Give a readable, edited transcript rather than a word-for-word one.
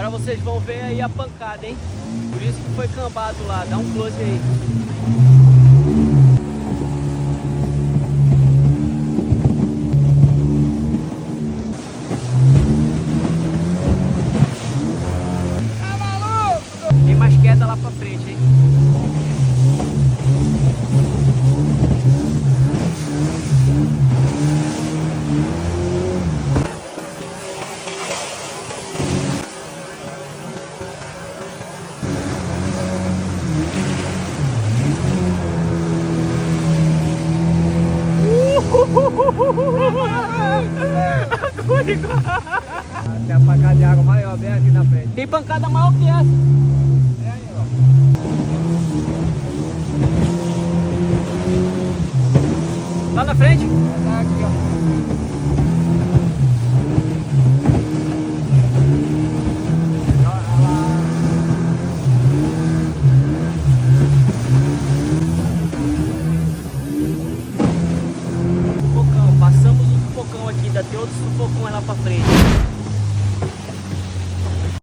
Agora vocês vão ver aí a pancada, hein? Por isso que foi cambado lá. Dá um close aí. Tá maluco? Tem mais queda lá pra frente, hein? Tem a pancada de água maior bem aqui na frente. Tem pancada maior que essa. É aí, ó. Lá na frente. Tá aqui, ó. Sufocão, passamos o sufocão aqui, ainda tem outro sufocão lá pra frente.